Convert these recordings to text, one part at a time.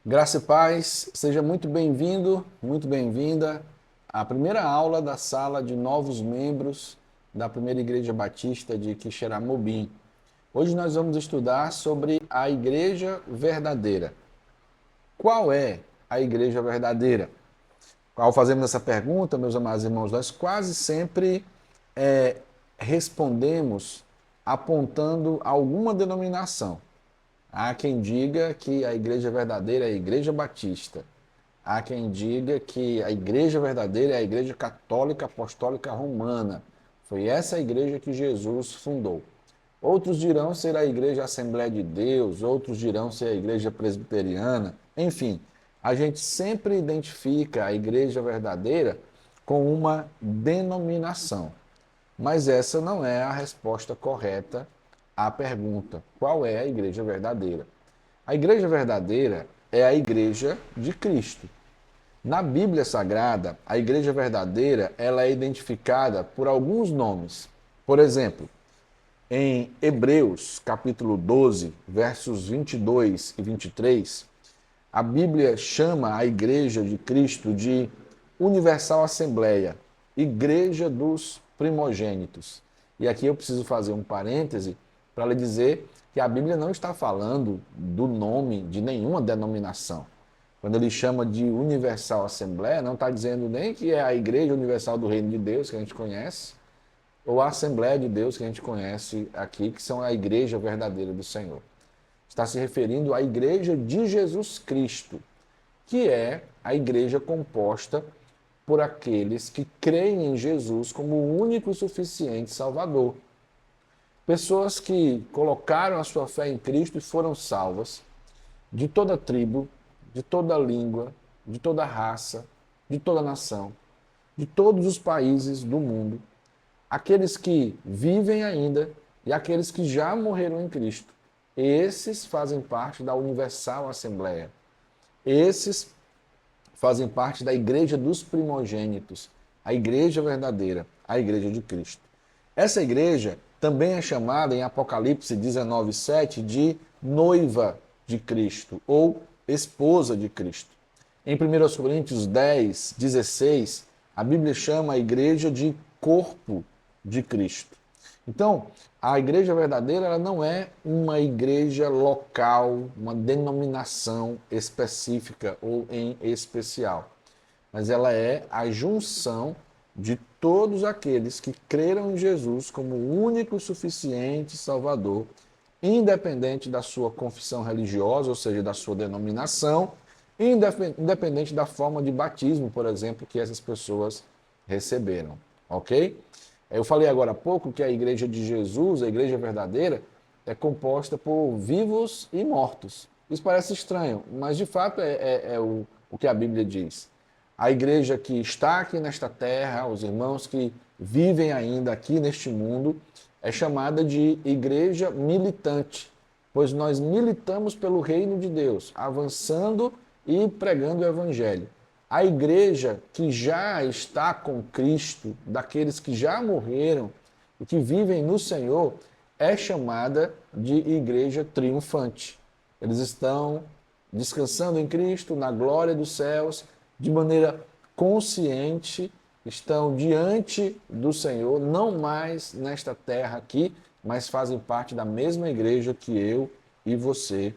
Graça e paz, seja muito bem-vindo, muito bem-vinda à primeira aula da sala de novos membros da Primeira Igreja Batista de Quixeramobim. Hoje nós vamos estudar sobre a Igreja Verdadeira. Qual é a Igreja Verdadeira? Ao fazermos essa pergunta, meus amados irmãos, nós quase sempre eh, respondemos apontando alguma denominação. Há quem diga que a igreja verdadeira é a igreja batista. Há quem diga que a igreja verdadeira é a igreja católica apostólica romana. Foi essa a igreja que Jesus fundou. Outros dirão ser a igreja Assembleia de Deus, outros dirão ser a igreja presbiteriana. Enfim, a gente sempre identifica a igreja verdadeira com uma denominação. Mas essa não é a resposta correta à pergunta: qual é a igreja verdadeira? A igreja verdadeira é a igreja de Cristo. Na Bíblia Sagrada, a igreja verdadeira ela é identificada por alguns nomes. Por exemplo, em Hebreus, capítulo 12, versos 22 e 23, a Bíblia chama a igreja de Cristo de Universal Assembleia, Igreja dos Primogênitos. E aqui eu preciso fazer um parêntese para lhe dizer que a Bíblia não está falando do nome de nenhuma denominação. Quando ele chama de Universal Assembleia, não está dizendo nem que é a Igreja Universal do Reino de Deus, que a gente conhece, ou a Assembleia de Deus, que a gente conhece aqui, que são a Igreja verdadeira do Senhor. Está se referindo à Igreja de Jesus Cristo, que é a igreja composta por aqueles que creem em Jesus como o único e suficiente Salvador. Pessoas que colocaram a sua fé em Cristo e foram salvas de toda tribo, de toda língua, de toda raça, de toda nação, de todos os países do mundo, aqueles que vivem ainda e aqueles que já morreram em Cristo. Esses fazem parte da Universal Assembleia. Esses fazem parte da igreja dos primogênitos, a igreja verdadeira, a igreja de Cristo. Essa igreja também é chamada em Apocalipse 19:7 de noiva de Cristo ou esposa de Cristo. Em 1 Coríntios 10:16, a Bíblia chama a igreja de corpo de Cristo. Então, a igreja verdadeira ela não é uma igreja local, uma denominação específica ou em especial, mas ela é a junção de todos aqueles que creram em Jesus como o único e suficiente Salvador, independente da sua confissão religiosa, ou seja, da sua denominação, independente da forma de batismo, por exemplo, que essas pessoas receberam, ok? Eu falei agora há pouco que a igreja de Jesus, a igreja verdadeira, é composta por vivos e mortos. Isso parece estranho, mas de fato é o que a Bíblia diz. A igreja que está aqui nesta terra, os irmãos que vivem ainda aqui neste mundo, é chamada de igreja militante, pois nós militamos pelo reino de Deus, avançando e pregando o evangelho. A igreja que já está com Cristo, daqueles que já morreram e que vivem no Senhor, é chamada de igreja triunfante. Eles estão descansando em Cristo, na glória dos céus, de maneira consciente, estão diante do Senhor, não mais nesta terra aqui, mas fazem parte da mesma igreja que eu e você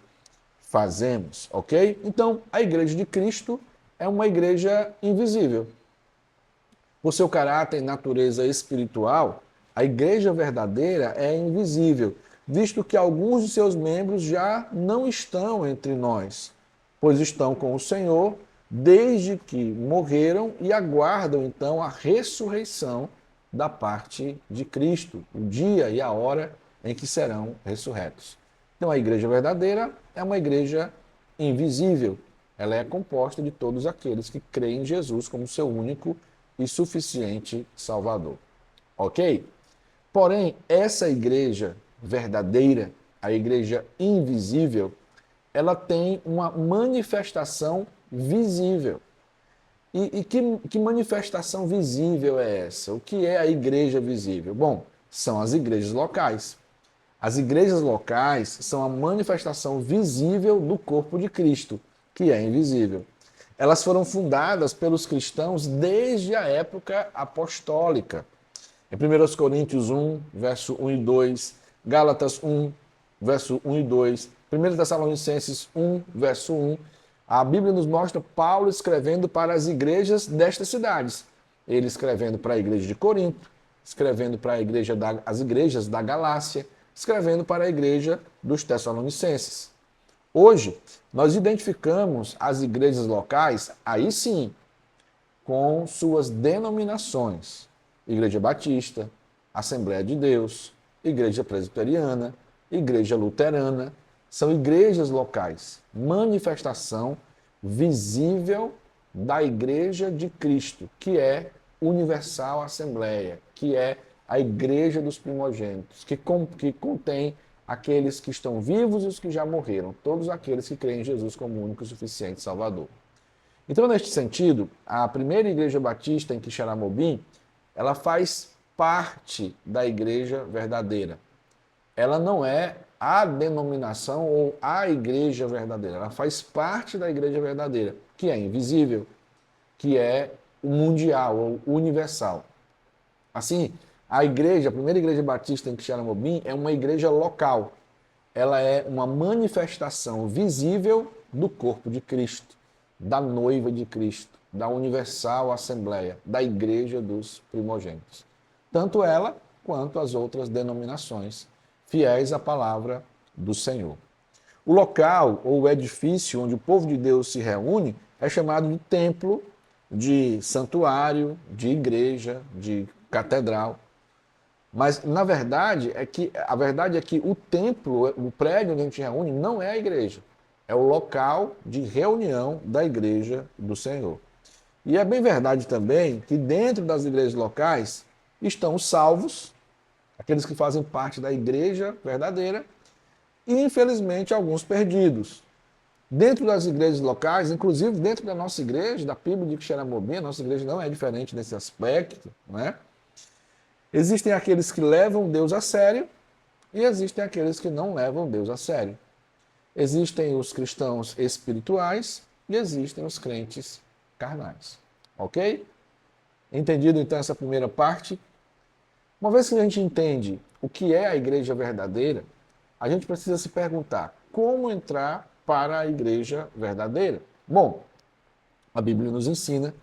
fazemos, ok? Então, a igreja de Cristo é uma igreja invisível. Por seu caráter e natureza espiritual, a igreja verdadeira é invisível, visto que alguns de seus membros já não estão entre nós, pois estão com o Senhor desde que morreram e aguardam então a ressurreição da parte de Cristo, o dia e a hora em que serão ressurretos. Então a igreja verdadeira é uma igreja invisível. Ela é composta de todos aqueles que creem em Jesus como seu único e suficiente Salvador. Ok? Porém, essa igreja verdadeira, a igreja invisível, ela tem uma manifestação visível. E que manifestação visível é essa? O que é a igreja visível? Bom, são as igrejas locais. As igrejas locais são a manifestação visível do corpo de Cristo. que é invisível. Elas foram fundadas pelos cristãos desde a época apostólica. Em 1 Coríntios 1, verso 1 e 2, Gálatas 1, verso 1 e 2, 1 Tessalonicenses 1, verso 1, a Bíblia nos mostra Paulo escrevendo para as igrejas destas cidades. Ele escrevendo para a igreja de Corinto, escrevendo para as igrejas da Galácia, escrevendo para a igreja dos Tessalonicenses. Hoje, nós identificamos as igrejas locais, aí sim, com suas denominações. Igreja Batista, Assembleia de Deus, Igreja Presbiteriana, Igreja Luterana, são igrejas locais, manifestação visível da Igreja de Cristo, que é Universal Assembleia, que é a Igreja dos Primogênitos, que contém aqueles que estão vivos e os que já morreram, todos aqueles que creem em Jesus como único e suficiente Salvador. Então, neste sentido, a primeira Igreja Batista em Quixeramobim, ela faz parte da Igreja verdadeira. Ela não é a denominação ou a Igreja verdadeira. Ela faz parte da Igreja verdadeira, que é invisível, que é o mundial ou universal. Assim, a primeira Igreja Batista em Quixeramobim é uma igreja local. Ela é uma manifestação visível do corpo de Cristo, da noiva de Cristo, da Universal Assembleia, da Igreja dos Primogênitos. Tanto ela quanto as outras denominações fiéis à palavra do Senhor. O local ou o edifício onde o povo de Deus se reúne é chamado de templo, de santuário, de igreja, de catedral. Mas a verdade é que o templo, o prédio onde a gente se reúne, não é a igreja. É o local de reunião da igreja do Senhor. E é bem verdade também que dentro das igrejas locais estão os salvos, aqueles que fazem parte da igreja verdadeira, e infelizmente alguns perdidos. Dentro das igrejas locais, inclusive dentro da nossa igreja, da PIB de Quixeramobim, a nossa igreja não é diferente nesse aspecto, não é? Existem aqueles que levam Deus a sério e existem aqueles que não levam Deus a sério. Existem os cristãos espirituais e existem os crentes carnais. Ok? Entendido então essa primeira parte? Uma vez que a gente entende o que é a igreja verdadeira, a gente precisa se perguntar como entrar para a igreja verdadeira. Bom, a Bíblia nos ensina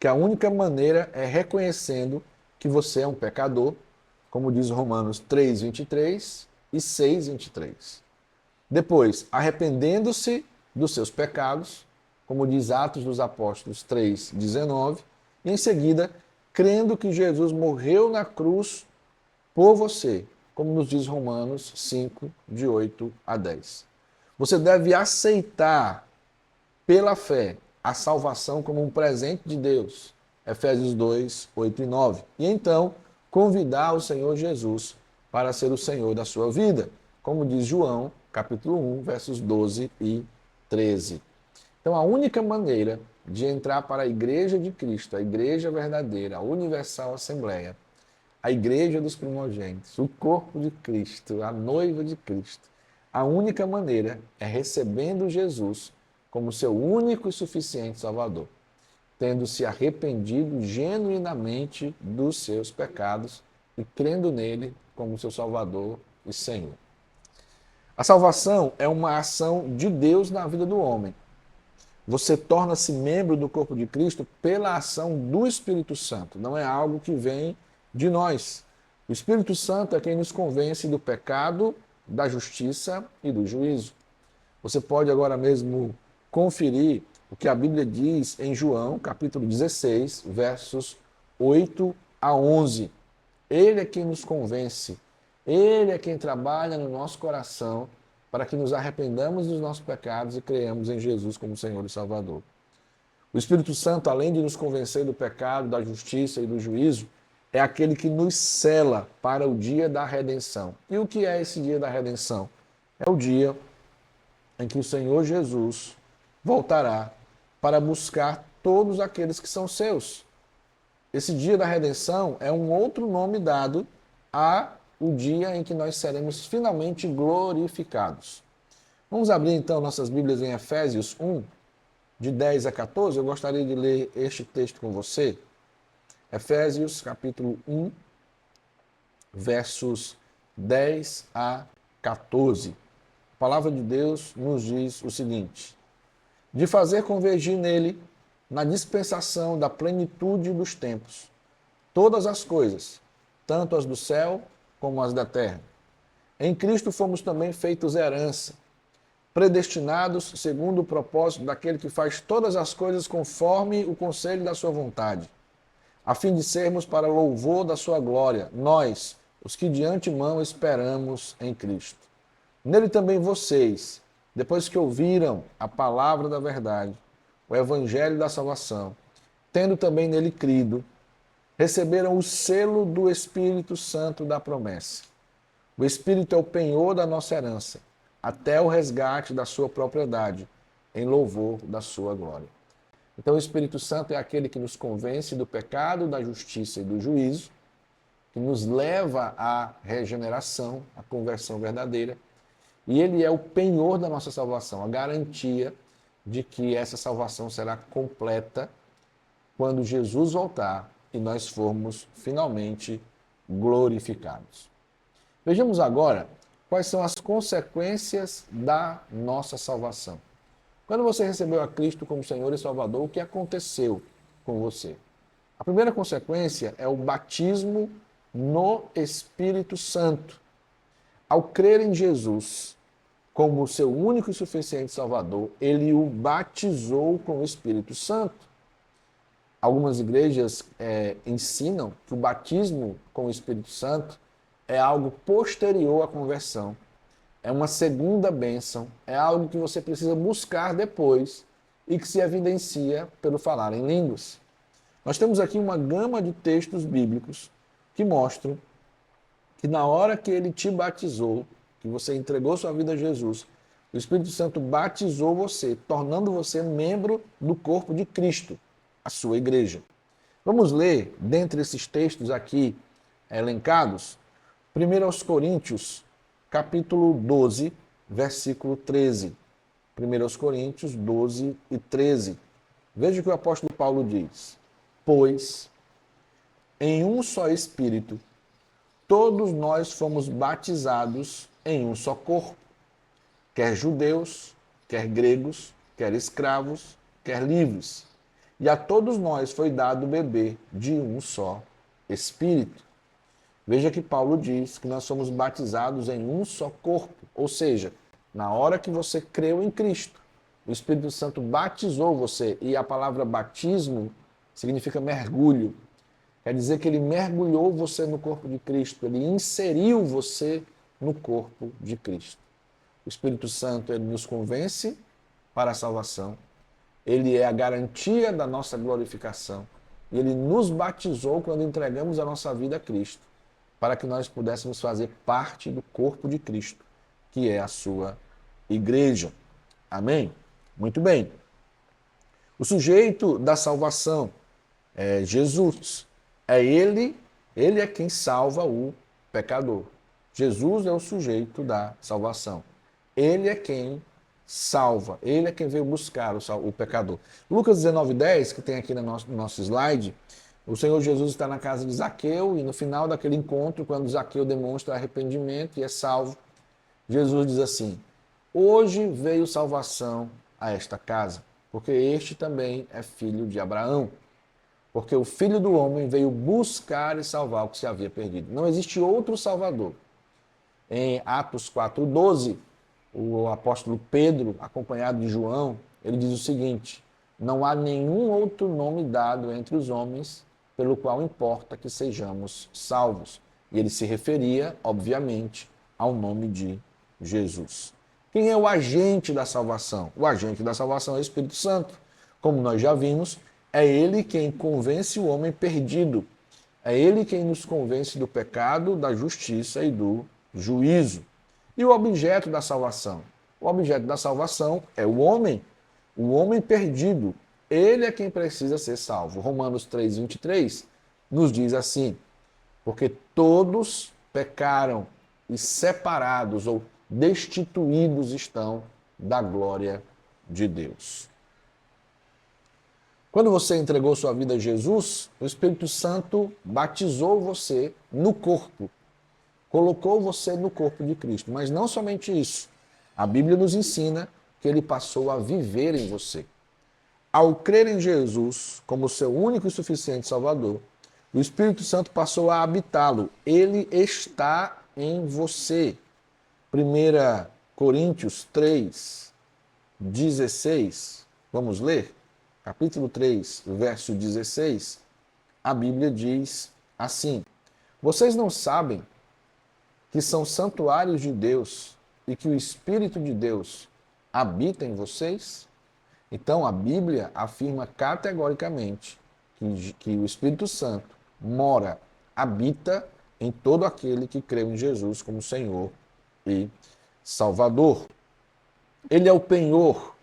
que a única maneira é reconhecendo que você é um pecador, como diz Romanos 3:23 e 6:23. Depois, arrependendo-se dos seus pecados, como diz Atos dos Apóstolos 3:19, e em seguida, crendo que Jesus morreu na cruz por você, como nos diz Romanos 5:8 a 10. Você deve aceitar pela fé a salvação como um presente de Deus, Efésios 2:8 e 9. E então, convidar o Senhor Jesus para ser o Senhor da sua vida, como diz João, capítulo 1, versos 12 e 13. Então, a única maneira de entrar para a igreja de Cristo, a igreja verdadeira, a Universal Assembleia, a igreja dos primogênitos, o corpo de Cristo, a noiva de Cristo, a única maneira é recebendo Jesus como seu único e suficiente Salvador, tendo se arrependido genuinamente dos seus pecados e crendo nele como seu Salvador e Senhor. A salvação é uma ação de Deus na vida do homem. Você torna-se membro do corpo de Cristo pela ação do Espírito Santo. Não é algo que vem de nós. O Espírito Santo é quem nos convence do pecado, da justiça e do juízo. Você pode agora mesmo conferir o que a Bíblia diz em João, capítulo 16, versos 8 a 11. Ele é quem nos convence. Ele é quem trabalha no nosso coração para que nos arrependamos dos nossos pecados e creiamos em Jesus como Senhor e Salvador. O Espírito Santo, além de nos convencer do pecado, da justiça e do juízo, é aquele que nos sela para o dia da redenção. E o que é esse dia da redenção? É o dia em que o Senhor Jesus voltará para buscar todos aqueles que são seus. Esse dia da redenção é um outro nome dado a o dia em que nós seremos finalmente glorificados. Vamos abrir então nossas Bíblias em Efésios 1. de 10 a 14, eu gostaria de ler este texto com você. Efésios, capítulo 1, versos 10 a 14. A palavra de Deus nos diz o seguinte: de fazer convergir nele, na dispensação da plenitude dos tempos, todas as coisas, tanto as do céu como as da terra. Em Cristo fomos também feitos herança, predestinados segundo o propósito daquele que faz todas as coisas conforme o conselho da sua vontade, a fim de sermos para louvor da sua glória, nós, os que de antemão esperamos em Cristo. Nele também vocês, depois que ouviram a palavra da verdade, o evangelho da salvação, tendo também nele crido, receberam o selo do Espírito Santo da promessa. O Espírito é o penhor da nossa herança, até o resgate da sua propriedade, em louvor da sua glória. Então o Espírito Santo é aquele que nos convence do pecado, da justiça e do juízo, que nos leva à regeneração, à conversão verdadeira, e ele é o penhor da nossa salvação, a garantia de que essa salvação será completa quando Jesus voltar e nós formos finalmente glorificados. Vejamos agora quais são as consequências da nossa salvação. Quando você recebeu a Cristo como Senhor e Salvador, o que aconteceu com você? A primeira consequência é o batismo no Espírito Santo. Ao crer em Jesus como o seu único e suficiente Salvador, ele o batizou com o Espírito Santo. Algumas igrejas ensinam que o batismo com o Espírito Santo é algo posterior à conversão. É uma segunda bênção, é algo que você precisa buscar depois e que se evidencia pelo falar em línguas. Nós temos aqui uma gama de textos bíblicos que mostram que na hora que ele te batizou, que você entregou sua vida a Jesus, o Espírito Santo batizou você, tornando você membro do corpo de Cristo, a sua igreja. Vamos ler, dentre esses textos aqui elencados, 1 Coríntios, capítulo 12, versículo 13. 1 Coríntios 12 e 13. Veja o que o apóstolo Paulo diz. Pois, em um só Espírito, todos nós fomos batizados em um só corpo, quer judeus, quer gregos, quer escravos, quer livres. E a todos nós foi dado beber de um só Espírito. Veja que Paulo diz que nós somos batizados em um só corpo, ou seja, na hora que você creu em Cristo, o Espírito Santo batizou você, e a palavra batismo significa mergulho. Quer dizer que ele mergulhou você no corpo de Cristo, ele inseriu você no corpo de Cristo. O Espírito Santo, ele nos convence para a salvação, ele é a garantia da nossa glorificação, e ele nos batizou quando entregamos a nossa vida a Cristo, para que nós pudéssemos fazer parte do corpo de Cristo, que é a sua igreja. Amém? Muito bem. O sujeito da salvação é Jesus. Ele é quem salva o pecador. Jesus é o sujeito da salvação. Ele é quem salva. Ele é quem veio buscar o pecador. Lucas 19:10, que tem aqui no nosso slide, o Senhor Jesus está na casa de Zaqueu e no final daquele encontro, quando Zaqueu demonstra arrependimento e é salvo, Jesus diz assim: hoje veio salvação a esta casa, porque este também é filho de Abraão. Porque o Filho do Homem veio buscar e salvar o que se havia perdido. Não existe outro Salvador. Em Atos 4:12, o apóstolo Pedro, acompanhado de João, ele diz o seguinte: não há nenhum outro nome dado entre os homens pelo qual importa que sejamos salvos. E ele se referia, obviamente, ao nome de Jesus. Quem é o agente da salvação? O agente da salvação é o Espírito Santo. Como nós já vimos, é ele quem convence o homem perdido. É ele quem nos convence do pecado, da justiça e do juízo. E o objeto da salvação? O objeto da salvação é o homem perdido. Ele é quem precisa ser salvo. Romanos 3:23 nos diz assim: porque todos pecaram e separados ou destituídos estão da glória de Deus. Quando você entregou sua vida a Jesus, o Espírito Santo batizou você no corpo, colocou você no corpo de Cristo. Mas não somente isso. A Bíblia nos ensina que ele passou a viver em você. Ao crer em Jesus como seu único e suficiente Salvador, o Espírito Santo passou a habitá-lo. Ele está em você. 1 Coríntios 3, 16. Vamos ler? Capítulo 3, verso 16. A Bíblia diz assim: Vocês não sabem que são santuários de Deus e que o Espírito de Deus habita em vocês? Então, a Bíblia afirma categoricamente que o Espírito Santo mora, habita em todo aquele que creu em Jesus como Senhor e Salvador. Ele é o penhor,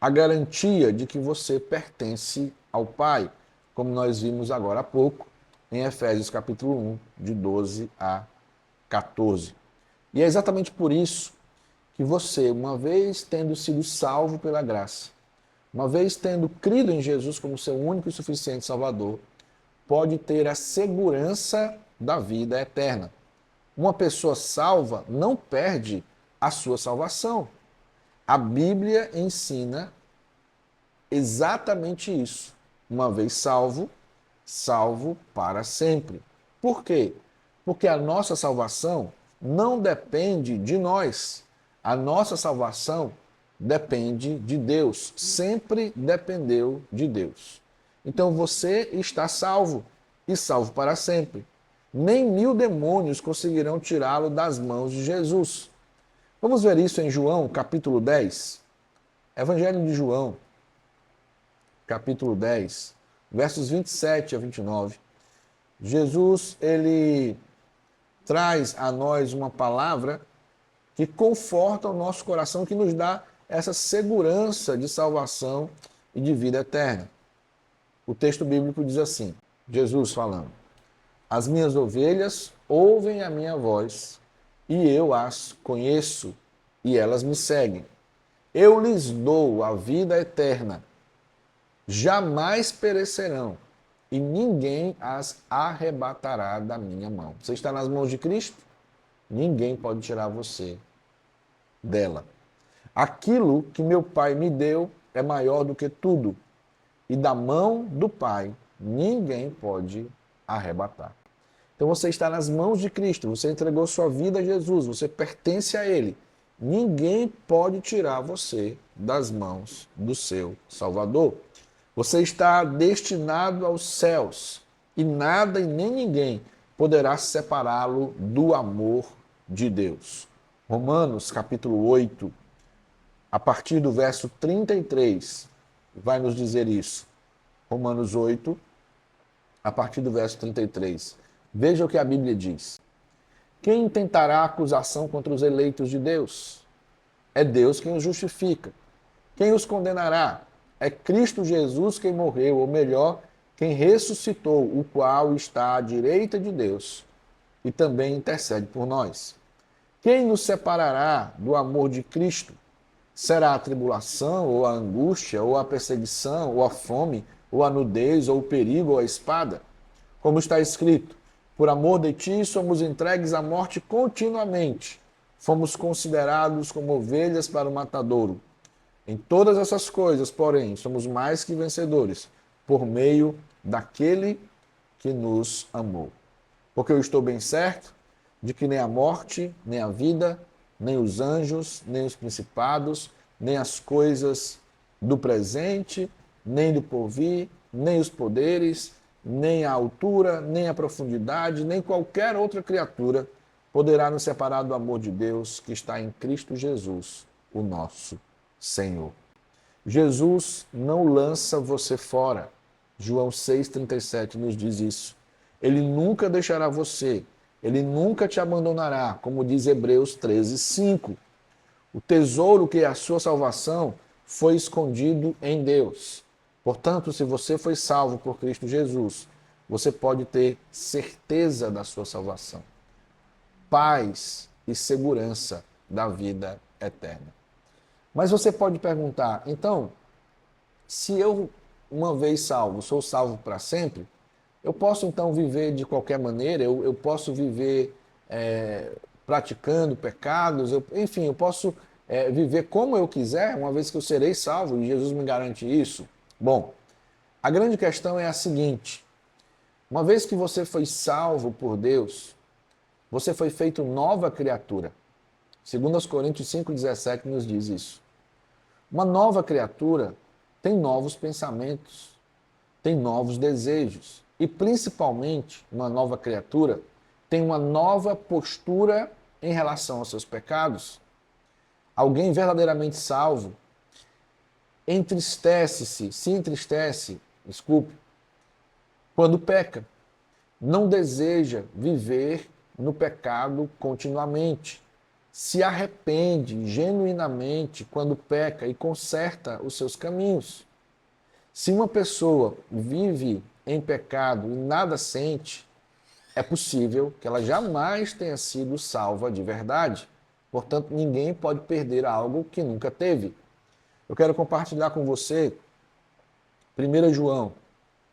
a garantia de que você pertence ao Pai, como nós vimos agora há pouco, em Efésios capítulo 1, de 12 a 14. E é exatamente por isso que você, uma vez tendo sido salvo pela graça, uma vez tendo crido em Jesus como seu único e suficiente Salvador, pode ter a segurança da vida eterna. Uma pessoa salva não perde a sua salvação. A Bíblia ensina exatamente isso. Uma vez salvo, salvo para sempre. Por quê? Porque a nossa salvação não depende de nós. A nossa salvação depende de Deus. Sempre dependeu de Deus. Então você está salvo e salvo para sempre. Nem 1000 demônios conseguirão tirá-lo das mãos de Jesus. Vamos ver isso em João, capítulo 10. Evangelho de João, capítulo 10, versos 27 a 29. Jesus, ele traz a nós uma palavra que conforta o nosso coração, que nos dá essa segurança de salvação e de vida eterna. O texto bíblico diz assim, Jesus falando: As minhas ovelhas ouvem a minha voz, e eu as conheço, e elas me seguem. Eu lhes dou a vida eterna, jamais perecerão, e ninguém as arrebatará da minha mão. Você está nas mãos de Cristo? Ninguém pode tirar você dela. Aquilo que meu Pai me deu é maior do que tudo, e da mão do Pai ninguém pode arrebatar. Então você está nas mãos de Cristo, você entregou sua vida a Jesus, você pertence a Ele. Ninguém pode tirar você das mãos do seu Salvador. Você está destinado aos céus e nada e nem ninguém poderá separá-lo do amor de Deus. Romanos capítulo 8, a partir do verso 33, vai nos dizer isso. Romanos 8, a partir do verso 33. Veja o que a Bíblia diz. Quem intentará acusação contra os eleitos de Deus? É Deus quem os justifica. Quem os condenará? É Cristo Jesus quem morreu, ou melhor, quem ressuscitou, o qual está à direita de Deus e também intercede por nós. Quem nos separará do amor de Cristo? Será a tribulação, ou a angústia, ou a perseguição, ou a fome, ou a nudez, ou o perigo, ou a espada? Como está escrito, por amor de ti somos entregues à morte continuamente. Fomos considerados como ovelhas para o matadouro. Em todas essas coisas, porém, somos mais que vencedores, por meio daquele que nos amou. Porque eu estou bem certo de que nem a morte, nem a vida, nem os anjos, nem os principados, nem as coisas do presente, nem do porvir, nem os poderes, nem a altura, nem a profundidade, nem qualquer outra criatura poderá nos separar do amor de Deus que está em Cristo Jesus, o nosso Senhor. Jesus não lança você fora. João 6,37 nos diz isso. Ele nunca deixará você, ele nunca te abandonará, como diz Hebreus 13:5. O tesouro que é a sua salvação foi escondido em Deus. Portanto, se você foi salvo por Cristo Jesus, você pode ter certeza da sua salvação, paz e segurança da vida eterna. Mas você pode perguntar, então, se eu uma vez salvo, sou salvo para sempre, eu posso então viver de qualquer maneira, eu posso viver praticando pecados, enfim, eu posso viver como eu quiser, uma vez que eu serei salvo, e Jesus me garante isso. Bom, a grande questão é a seguinte: uma vez que você foi salvo por Deus, você foi feito nova criatura. 2 Coríntios 5,17 nos diz isso. Uma nova criatura tem novos pensamentos, tem novos desejos. E principalmente, uma nova criatura tem uma nova postura em relação aos seus pecados. Alguém verdadeiramente salvo se entristece, desculpe, quando peca. Não deseja viver no pecado continuamente. Se arrepende genuinamente quando peca e conserta os seus caminhos. Se uma pessoa vive em pecado e nada sente, é possível que ela jamais tenha sido salva de verdade. Portanto, ninguém pode perder algo que nunca teve. Eu quero compartilhar com você 1 João,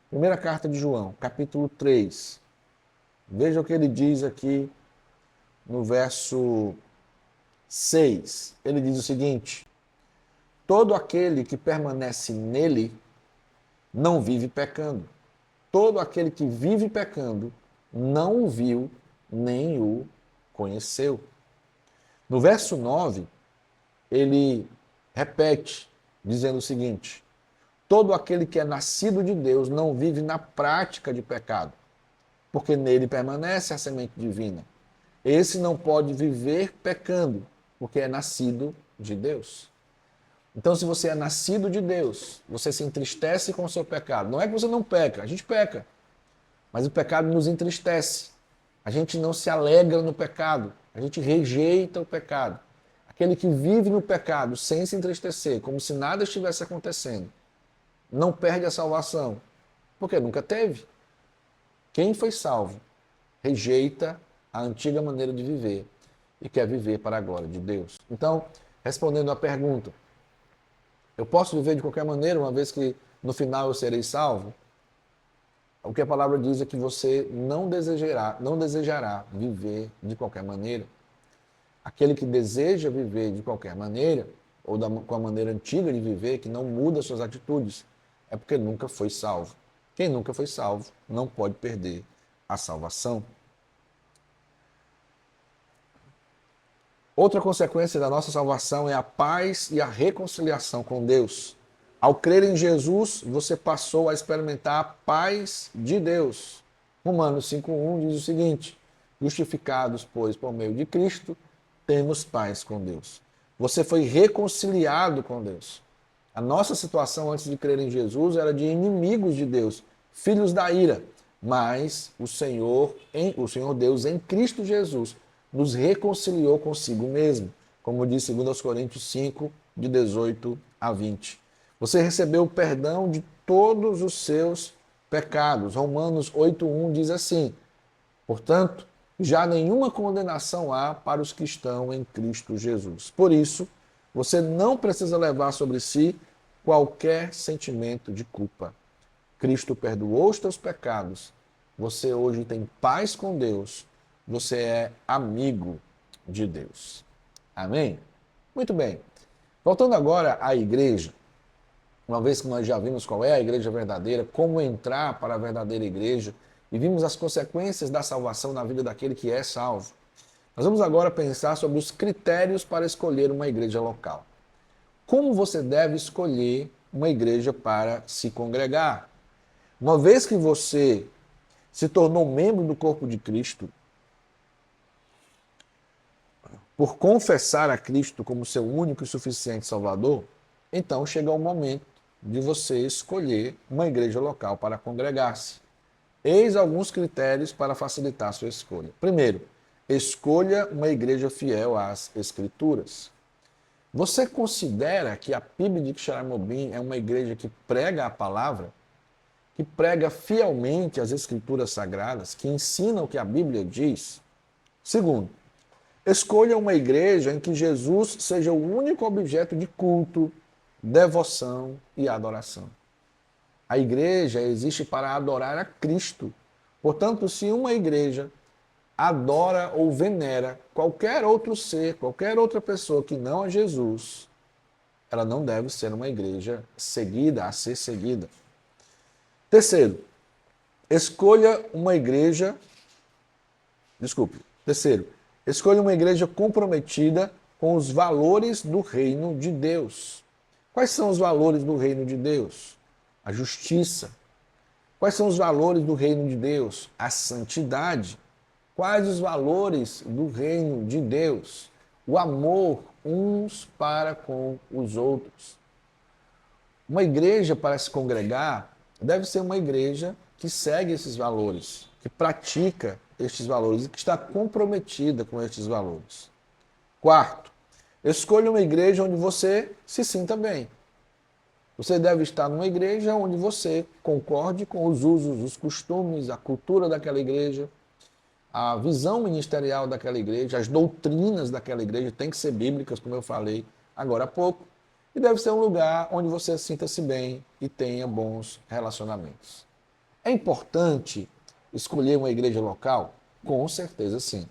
primeira carta de João, capítulo 3. Veja o que ele diz aqui no verso 6. Ele diz o seguinte: todo aquele que permanece nele não vive pecando. Todo aquele que vive pecando não o viu nem o conheceu. No verso 9, ele repete, dizendo o seguinte: todo aquele que é nascido de Deus não vive na prática de pecado, porque nele permanece a semente divina. Esse não pode viver pecando, porque é nascido de Deus. Então, se você é nascido de Deus, você se entristece com o seu pecado. Não é que você não peca, a gente peca. Mas o pecado nos entristece. A gente não se alegra no pecado. A gente rejeita o pecado. Aquele que vive no pecado sem se entristecer, como se nada estivesse acontecendo, não perde a salvação, porque nunca teve. Quem foi salvo rejeita a antiga maneira de viver e quer viver para a glória de Deus. Então, respondendo à pergunta, eu posso viver de qualquer maneira, uma vez que no final eu serei salvo? O que a palavra diz é que você não desejará viver de qualquer maneira. Aquele que deseja viver de qualquer maneira, ou com a maneira antiga de viver, que não muda suas atitudes, é porque nunca foi salvo. Quem nunca foi salvo não pode perder a salvação. Outra consequência da nossa salvação é a paz e a reconciliação com Deus. Ao crer em Jesus, você passou a experimentar a paz de Deus. Romanos 5,1 diz o seguinte: justificados, pois, por meio de Cristo, temos paz com Deus. Você foi reconciliado com Deus. A nossa situação antes de crer em Jesus era de inimigos de Deus, filhos da ira. Mas o Senhor Deus, em Cristo Jesus, nos reconciliou consigo mesmo, como diz 2 Coríntios 5, de 18 a 20. Você recebeu o perdão de todos os seus pecados. Romanos 8,1 diz assim: portanto, já nenhuma condenação há para os que estão em Cristo Jesus. Por isso, você não precisa levar sobre si qualquer sentimento de culpa. Cristo perdoou os teus pecados. Você hoje tem paz com Deus. Você é amigo de Deus. Amém? Muito bem. Voltando agora à igreja, uma vez que nós já vimos qual é a igreja verdadeira, como entrar para a verdadeira igreja, e vimos as consequências da salvação na vida daquele que é salvo, nós vamos agora pensar sobre os critérios para escolher uma igreja local. Como você deve escolher uma igreja para se congregar? Uma vez que você se tornou membro do corpo de Cristo, por confessar a Cristo como seu único e suficiente Salvador, então chega o momento de você escolher uma igreja local para congregar-se. Eis alguns critérios para facilitar a sua escolha. Primeiro, escolha uma igreja fiel às Escrituras. Você considera que a PIB de Quixeramobim é uma igreja que prega a palavra, que prega fielmente as Escrituras Sagradas, que ensina o que a Bíblia diz? Segundo, escolha uma igreja em que Jesus seja o único objeto de culto, devoção e adoração. A igreja existe para adorar a Cristo. Portanto, se uma igreja adora ou venera qualquer outro ser, qualquer outra pessoa que não a Jesus, ela não deve ser uma igreja seguida, a ser seguida. Terceiro, escolha uma igreja. Desculpe. Terceiro, escolha uma igreja comprometida com os valores do reino de Deus. Quais são os valores do reino de Deus? A justiça. Quais são os valores do reino de Deus? A santidade. Quais os valores do reino de Deus? O amor uns para com os outros. Uma igreja para se congregar deve ser uma igreja que segue esses valores, que pratica estes valores e que está comprometida com estes valores. Quarto, escolha uma igreja onde você se sinta bem. Você deve estar numa igreja onde você concorde com os usos, os costumes, a cultura daquela igreja, a visão ministerial daquela igreja, as doutrinas daquela igreja têm que ser bíblicas, como eu falei agora há pouco, e deve ser um lugar onde você sinta-se bem e tenha bons relacionamentos. É importante escolher uma igreja local? Com certeza sim.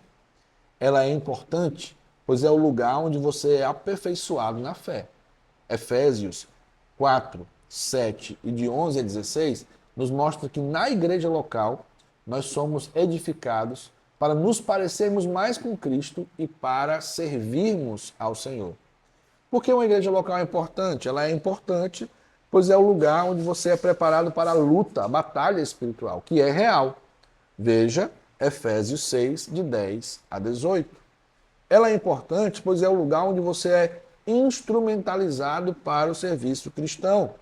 Ela é importante, pois é o lugar onde você é aperfeiçoado na fé. Efésios 4, 7 e de 11 a 16 nos mostra que na igreja local nós somos edificados para nos parecermos mais com Cristo e para servirmos ao Senhor. Por que uma igreja local é importante? Ela é importante pois é o lugar onde você é preparado para a luta, a batalha espiritual, que é real. Veja Efésios 6, de 10 a 18. Ela é importante pois é o lugar onde você é instrumentalizado para o serviço cristão.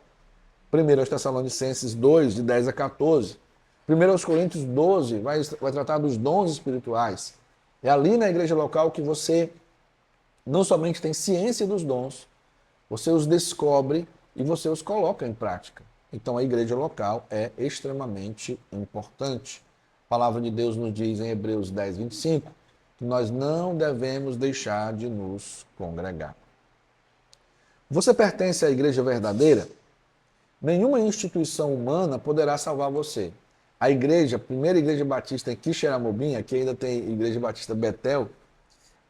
1 Tessalonicenses 2, de 10 a 14. 1 Coríntios 12 vai tratar dos dons espirituais. É ali na igreja local que você não somente tem ciência dos dons, você os descobre e você os coloca em prática. Então a igreja local é extremamente importante. A palavra de Deus nos diz em Hebreus 10, 25, que nós não devemos deixar de nos congregar. Você pertence à igreja verdadeira? Nenhuma instituição humana poderá salvar você. A igreja, a primeira igreja batista em Quixeramobim, aqui ainda tem igreja batista Betel,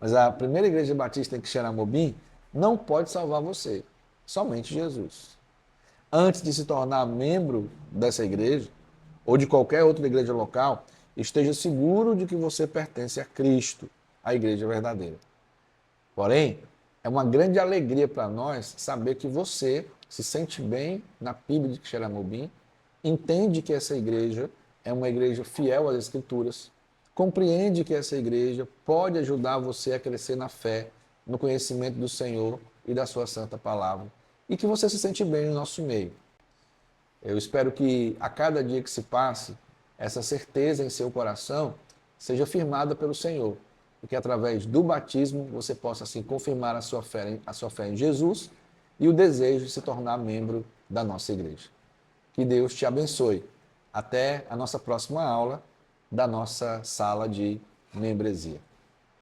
mas a primeira igreja batista em Quixeramobim não pode salvar você, somente Jesus. Antes de se tornar membro dessa igreja, ou de qualquer outra igreja local, esteja seguro de que você pertence a Cristo, a igreja verdadeira. Porém, é uma grande alegria para nós saber que você se sente bem na PIB de Quixeramobim, entende que essa igreja é uma igreja fiel às Escrituras, compreende que essa igreja pode ajudar você a crescer na fé, no conhecimento do Senhor e da sua santa palavra, e que você se sente bem no nosso meio. Eu espero que a cada dia que se passe, essa certeza em seu coração seja firmada pelo Senhor, e que através do batismo você possa assim confirmar a sua fé em Jesus e o desejo de se tornar membro da nossa igreja. Que Deus te abençoe. Até a nossa próxima aula da nossa sala de membresia.